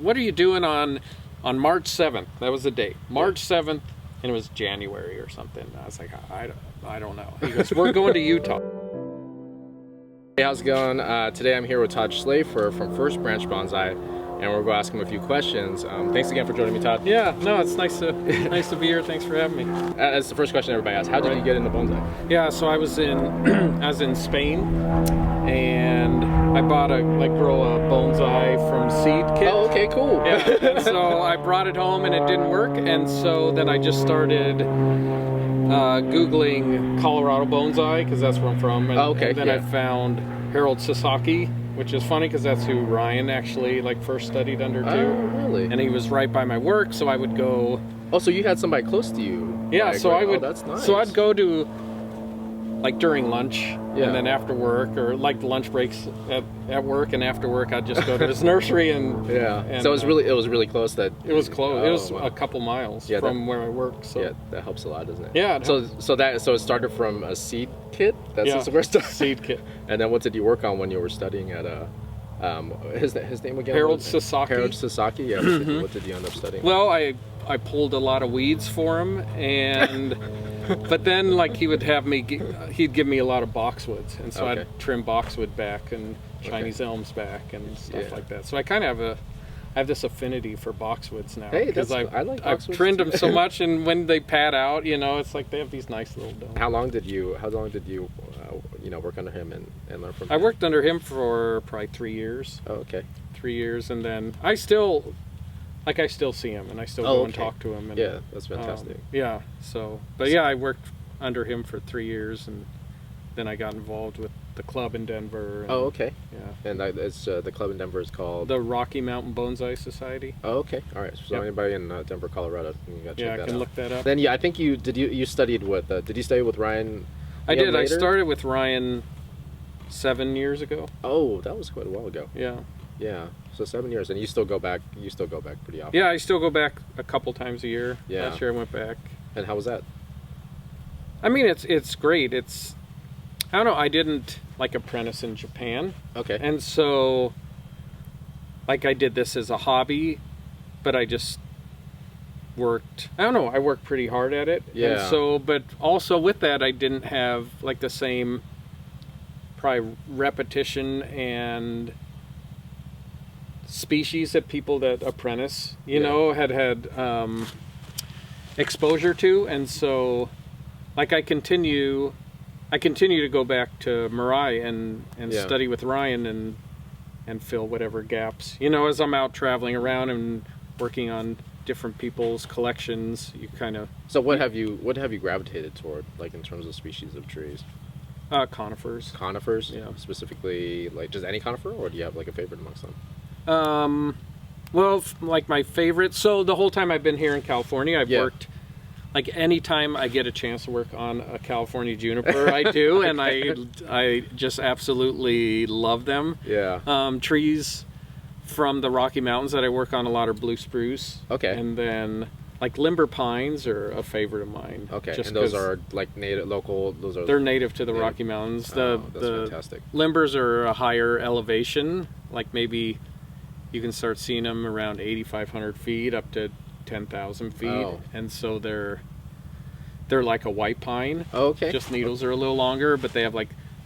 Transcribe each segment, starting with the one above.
what are you doing on March 7th? That was the date. March 7th, and it was January or something. I was like, I don't know. He goes, we're going to Utah. Hey, how's it going? Today I'm here with Todd Schlafer from First Branch Bonsai, and we're going to ask him a few questions. Thanks again for joining me, Todd. Yeah, no, it's nice to be here. Thanks for having me. That's the first question everybody asks. How did you get into bonsai? Yeah, so I was in Spain, and I bought a bonsai from seed kit. Oh, okay, cool. Yeah, and so I brought it home and it didn't work, and so then I just started Googling Colorado bonsai because that's where I'm from, and then I found Harold Sasaki, which is funny because that's who Ryan actually first studied under too. Oh, really? And he was right by my work, so I would go. Oh, so you had somebody close to you? Yeah, so I would. Oh, that's nice. So I'd go to during lunch, and then after work, or the lunch breaks at work, and after work I'd just go to his nursery and And, so it was really close. It was close. It was a couple miles from where I work. So yeah, that helps a lot, doesn't it? Yeah. So it started from a seed kit. That's the first seed kit. And then what did you work on when you were studying at his name again? Harold Sasaki. Harold Sasaki. Yeah. What did you end up studying? Well, I pulled a lot of weeds for him, and but then he would have me. He'd give me a lot of boxwoods, and so I'd trim boxwood back and Chinese elms back and stuff like that. So I kind of have this affinity for boxwoods now. Hey, I like boxwoods. I've trimmed them so much, and when they pad out, it's like they have these nice little domes. How long did you work under him and learn from him? I worked under him for probably 3 years. Oh, okay. 3 years, and then I still see him, and I still go and talk to him. And, yeah, that's fantastic. I worked under him for 3 years, and then I got involved with the club in Denver. And, oh, okay. Yeah. And it's the club in Denver is called? The Rocky Mountain Bonsai Society. Oh, okay. All right. So anybody in Denver, Colorado, you got to check that out. Look that up. Then I think you studied with, did you study with Ryan? I did. Later? I started with Ryan 7 years ago. Oh, that was quite a while ago. Yeah. Yeah. So 7 years, and you still go back pretty often. Yeah, I still go back a couple times a year. Yeah. Last year I went back. And how was that? I mean, it's great. I don't know, I didn't apprentice in Japan. Okay. And so I did this as a hobby, but I just worked, I worked pretty hard at it. Yeah. And so, but also with that, I didn't have the same probably repetition and species that people that apprentice, had exposure to. And so I continue to go back to Mirai and study with Ryan and fill whatever gaps. As I'm out traveling around and working on different people's collections, you kind of. So what have you gravitated toward, in terms of species of trees? Conifers. Conifers? Yeah. Specifically, just any conifer, or do you have a favorite amongst them? Well, my favorite. So the whole time I've been here in California, I've worked. Anytime I get a chance to work on a California juniper, I do, and I just absolutely love them. Yeah. Trees from the Rocky Mountains that I work on a lot are blue spruce. Okay. And then limber pines are a favorite of mine. Okay. And those are native, local. They're native to the Rocky Mountains. That's fantastic. Limbers are a higher elevation. Maybe you can start seeing them around 8,500 feet up to 10,000 feet, and so they're like a white pine. Okay. Just needles are a little longer, but they have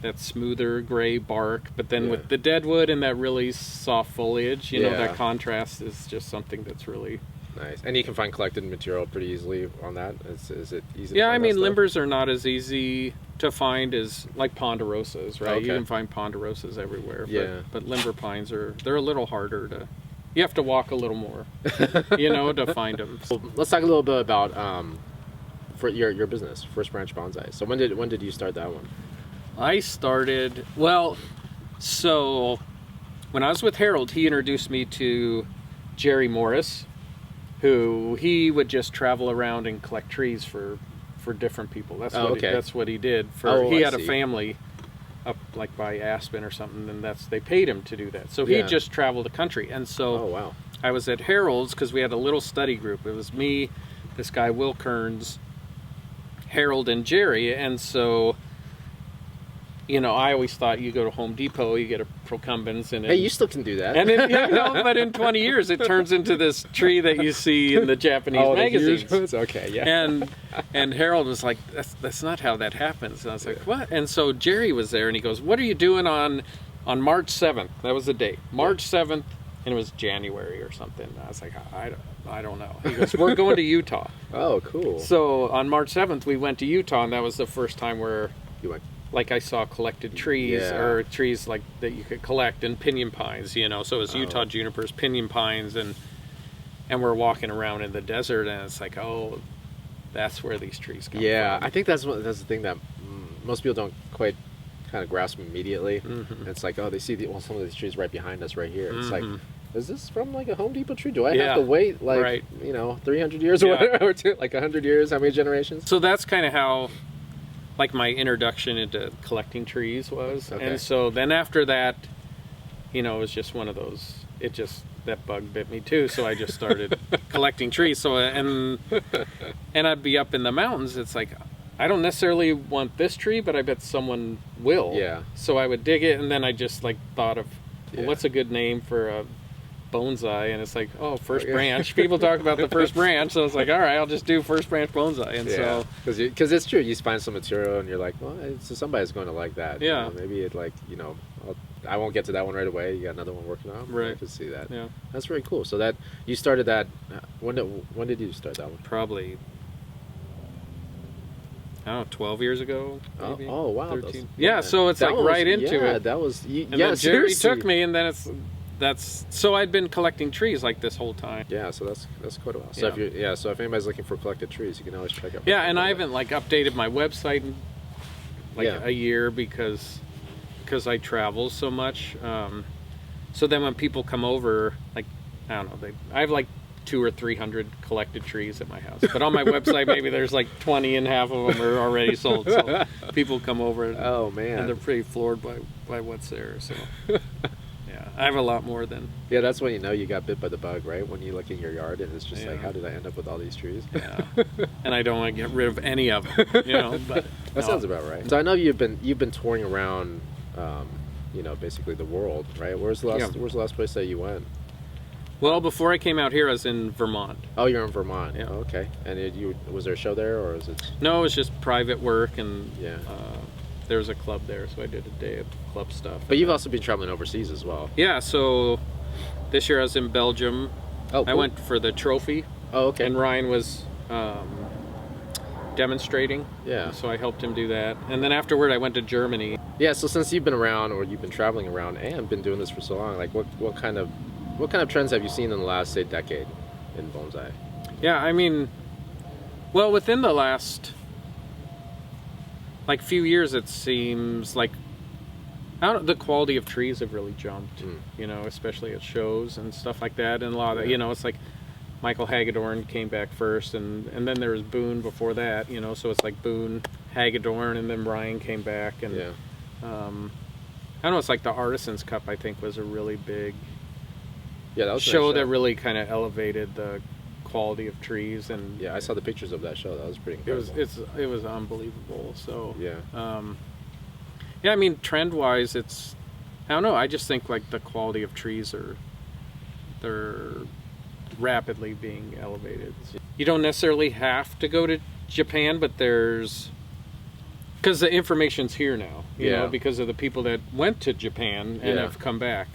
that smoother gray bark. But then with the deadwood and that really soft foliage, that contrast is just something that's really nice. And you can find collected material pretty easily on that. Is it easy? Yeah, I mean, limbers are not as easy to find as ponderosas, right? Okay. You can find ponderosas everywhere. Yeah. But limber pines they're a little harder to. You have to walk a little more, to find them. Well, let's talk a little bit about for your business, First Branch Bonsai. So when did you start that one? I started so when I was with Harold, he introduced me to Jerry Morris, who he would just travel around and collect trees for different people. That's what he did. He had a family up by Aspen or something, and they paid him to do that. So he just traveled the country. And so I was at Harold's because we had a little study group. It was me, this guy Will Kearns, Harold, and Jerry. And so you know, I always thought you go to Home Depot, you get a procumbens, and Hey, you still can do that. and it, you know, but in 20 years it turns into this tree that you see in the Japanese the magazines. huge ones? Okay, yeah. And Harold was like, that's not how that happens. And I was like, what? And so Jerry was there, and he goes, what are you doing on March 7th? That was the date, March 7th, and it was January or something. I was like, I don't know. He goes, we're going to Utah. Oh, cool. So on March 7th we went to Utah, and that was the first time where You went. like I saw collected trees, Yeah. or trees like that you could collect, and pinyon pines, you know. So it was Utah junipers, pinyon pines, and we're walking around in the desert, and it's like, oh, that's where these trees come Yeah, from. I think that's the thing that most people don't quite kind of grasp immediately. It's like, oh, they see some of these trees right behind us right here. It's like, is this from like a Home Depot tree? Do I have to wait like 300 years or whatever, or like 100 years? How many generations? So that's kind of how, like, my introduction into collecting trees was. Okay. And so then after that, you know, it was just one of those, that bug bit me too, so I just started collecting trees. So and I'd be up in the mountains, it's like, I don't necessarily want this tree, but I bet someone will. Yeah. So I would dig it, and then I just like thought of, well, what's a good name for a bonsai? And it's like, oh, first branch. People talk about the first branch, so it's like, all right, I'll just do first branch bonsai. And so because it's true, you find some material and you're like, well, somebody's going to like that. Yeah. You know, maybe it, like, you know, I won't get to that one right away. You got another one working on. Right. I can see that. Yeah. That's very cool. So that you started that. When did you start that one? Probably, I don't know, 12 years ago, maybe. Oh wow. 13. Yeah, so it's like right into it. That was. And then Jerry took me, and then so I'd been collecting trees like this whole time. Yeah, so that's quite a while. So if anybody's looking for collected trees, you can always check out. Yeah, and I haven't like updated my website in like a year because I travel so much. So then when people come over, like, I don't know, I have like 200 or 300 collected trees at my house, but on my website maybe there's like 20, and half of them are already sold. So people come over, and, oh man, and they're pretty floored by what's there. So yeah, I have a lot more than. Yeah, that's when you know you got bit by the bug, right? When you look in your yard and it's just like, how did I end up with all these trees? Yeah, and I don't want to get rid of any of them, you know. But that sounds about right. So I know you've been touring around, you know, basically the world, right? Where's the last place that you went? Well, before I came out here, I was in Vermont. Oh, you're in Vermont. Yeah. Oh, okay. And was there a show there, or is it? No, it was just private work, and there was a club there, so I did a day of club stuff. But you've also been traveling overseas as well. Yeah, so this year I was in Belgium. Oh, cool. I went for the trophy. Oh, okay. And Ryan was demonstrating. Yeah. So I helped him do that. And then afterward, I went to Germany. Yeah, so since you've been around, or you've been traveling around and been doing this for so long, like what kind of trends have you seen in the last, say, decade in bonsai? Yeah, I mean, well, within the last like few years, it seems like the quality of trees have really jumped. You know, especially at shows and stuff like that, and a lot of you know, it's like Michael Hagedorn came back first, and then there was Boone before that. You know, so it's like Boone, Hagedorn, and then Ryan came back, and I don't know. It's like the Artisans Cup, I think, was a really big that was show that really kind of elevated the quality of trees. And yeah, I saw the pictures of that show. That was pretty incredible. It was unbelievable. So yeah, I mean, trend wise, it's, I don't know, I just think like the quality of trees they're rapidly being elevated. You don't necessarily have to go to Japan, but because the information's here now, you know, because of the people that went to Japan and have come back.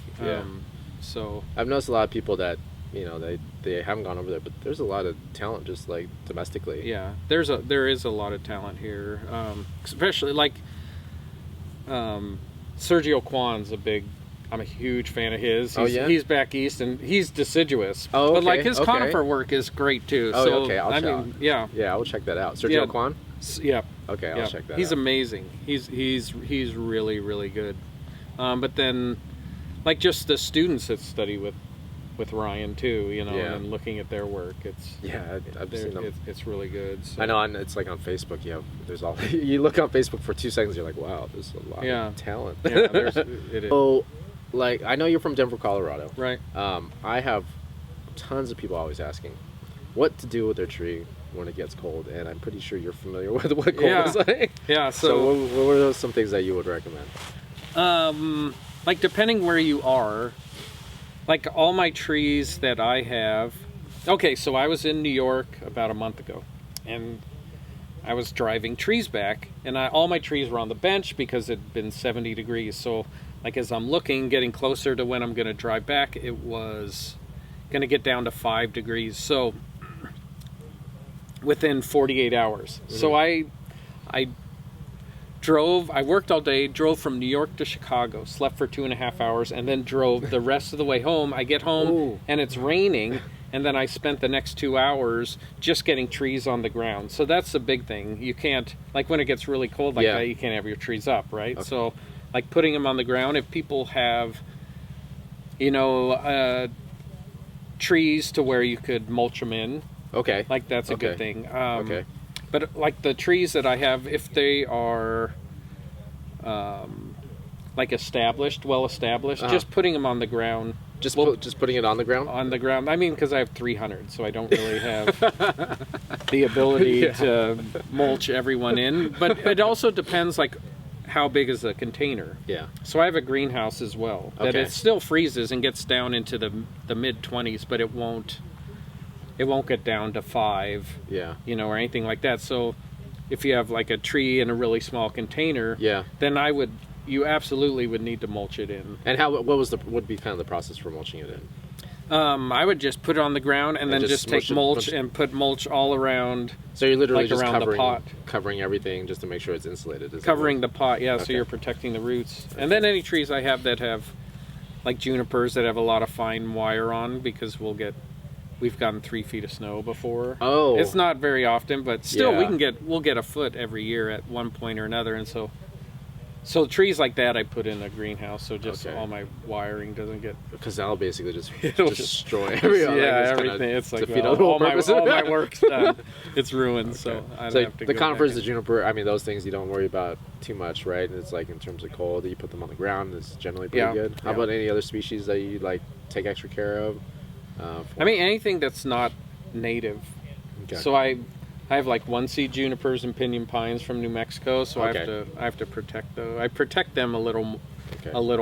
So I've noticed a lot of people that, you know, they haven't gone over there, but there's a lot of talent just like domestically. Yeah, there is a lot of talent here, especially like Sergio Kwan's I'm a huge fan of his. He's back east, and he's deciduous. Oh, okay. But like his conifer work is great too. Oh, so, okay. Yeah, I will check that out. Sergio Kwan? Yeah. Okay, I'll check that out. He's amazing. He's really, really good. But then, like, just the students that study with Ryan too, you know, and looking at their work, I've seen them. It's really good. So. I know, and it's like on Facebook, there's all you look on Facebook for 2 seconds, you're like, wow, there's a lot of talent. Yeah, it is. So, like, I know you're from Denver, Colorado. Right. I have tons of people always asking what to do with their tree when it gets cold, and I'm pretty sure you're familiar with what cold is like. Yeah. So what are some things that you would recommend? Like depending where you are, like all my trees that I have. Okay, so I was in New York about a month ago, and I was driving trees back, and all my trees were on the bench because it had been 70 degrees. So like as I'm looking, getting closer to when I'm going to drive back, it was going to get down to 5 degrees. So within 48 hours. Mm-hmm. So I worked all day, drove from New York to Chicago, slept for 2.5 hours, and then drove the rest of the way home. I get home and it's raining, and then I spent the next 2 hours just getting trees on the ground. So that's the big thing. You can't, like when it gets really cold like that, you can't have your trees up, right? Okay. So like putting them on the ground, if people have, trees to where you could mulch them in, like that's a good thing. But like the trees that I have, if they are like well established, just putting them on the ground. Just putting it on the ground? On the ground. I mean, because I have 300, so I don't really have the ability to mulch everyone in. But it also depends, like, how big is the container. Yeah. So I have a greenhouse as well. That it still freezes and gets down into the mid-20s, but it won't get down to 5, or anything like that. So if you have, like, a tree in a really small container, then you absolutely would need to mulch it in. And what would be kind of the process for mulching it in? I would just put it on the ground and then just take mulch and put mulch all around. So you're literally like just around the pot, covering everything just to make sure it's insulated. Covering the pot, so you're protecting the roots. Okay. And then any trees I have that have, like junipers that have a lot of fine wire on, because we've gotten 3 feet of snow before. Oh, it's not very often, but still we'll get a foot every year at one point or another, and so trees like that I put in a greenhouse, so just all my wiring doesn't get, because that'll basically just destroy everything. Everything. It's like all my work's done. It's ruined. So I don't have to. The conifers, the juniper, I mean, those things you don't worry about too much, right? And it's like in terms of cold, you put them on the ground, it's generally pretty good. How about any other species that you like take extra care of? I mean, anything that's not native. Okay. So I have like 1-seed junipers and pinyon pines from New Mexico, so I have to protect those. I protect them a little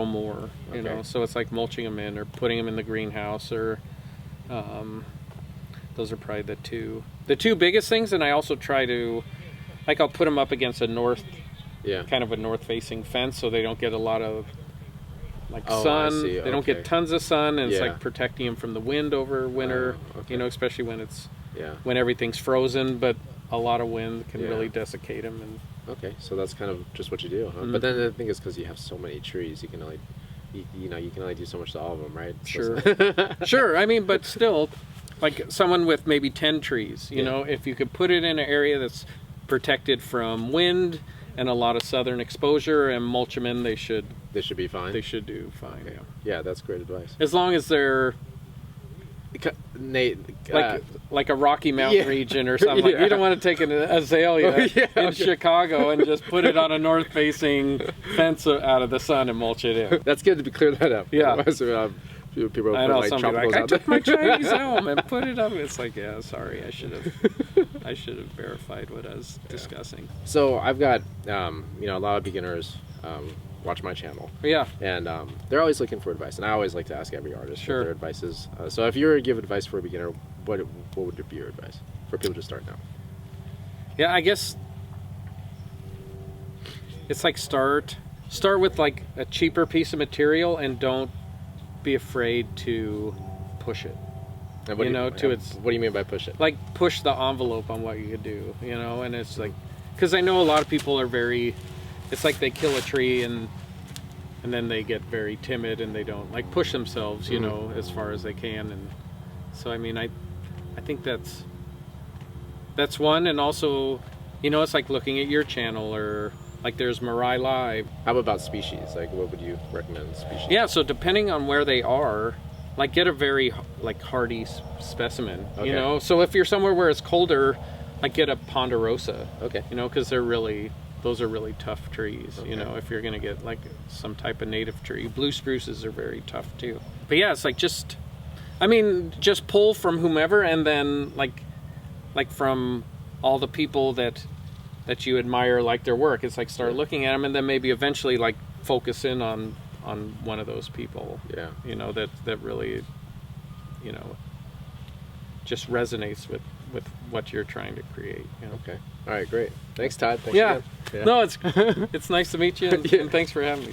more, you know. So it's like mulching them in or putting them in the greenhouse, or those are probably the two biggest things. And I also try to, like, I'll put them up against a kind of a north-facing fence, so they don't get a lot of sun. They don't get tons of sun, and it's like protecting them from the wind over winter. Especially when it's when everything's frozen, but a lot of wind can really desiccate them. And so that's kind of just what you do, huh? Mm-hmm. But then the thing is, because you have so many trees, you can only you can only do so much to all of them, right? Sure. Sure. I mean, but still, like someone with maybe 10 trees, you know, if you could put it in an area that's protected from wind and a lot of southern exposure and mulch them in, they should be fine. They should do fine. Yeah, that's great advice. As long as they're like a Rocky Mountain region or something. Like, you don't want to take an azalea in Chicago and just put it on a north-facing fence out of the sun and mulch it in. That's good to clear that up. Yeah. People I know some people I took my Chinese home and put it up. It's like, sorry, I should have verified what I was discussing. So I've got a lot of beginners watch my channel. And they're always looking for advice, and I always like to ask every artist what their advice is. So if you were to give advice for a beginner, what would be your advice for people to start now? Yeah, I guess it's like start with like a cheaper piece of material, and don't be afraid to push it. And what do you mean by push it? Like push the envelope on what you could do, and it's like, because I know a lot of people are it's like they kill a tree and then they get very timid and they don't like push themselves, as far as they can. And so, I mean, I think that's one. And also, it's like looking at your channel, or like there's Mirai Live. How about species? Like, what would you recommend species? Yeah, so depending on where they are, like get a very like hardy specimen, So if you're somewhere where it's colder, like get a ponderosa, because those are really tough trees, if you're going to get like some type of native tree. Blue spruces are very tough too. But yeah, it's like just pull from whomever, and then like like from all the people that you admire, like their work. It's like start looking at them, and then maybe eventually like focus in on one of those people. Yeah. You know, that really, you know, just resonates with what you're trying to create. You know? Okay. All right. Great. Thanks, Todd. Thanks yeah. again. Yeah. No, it's nice to meet you, and thanks for having me.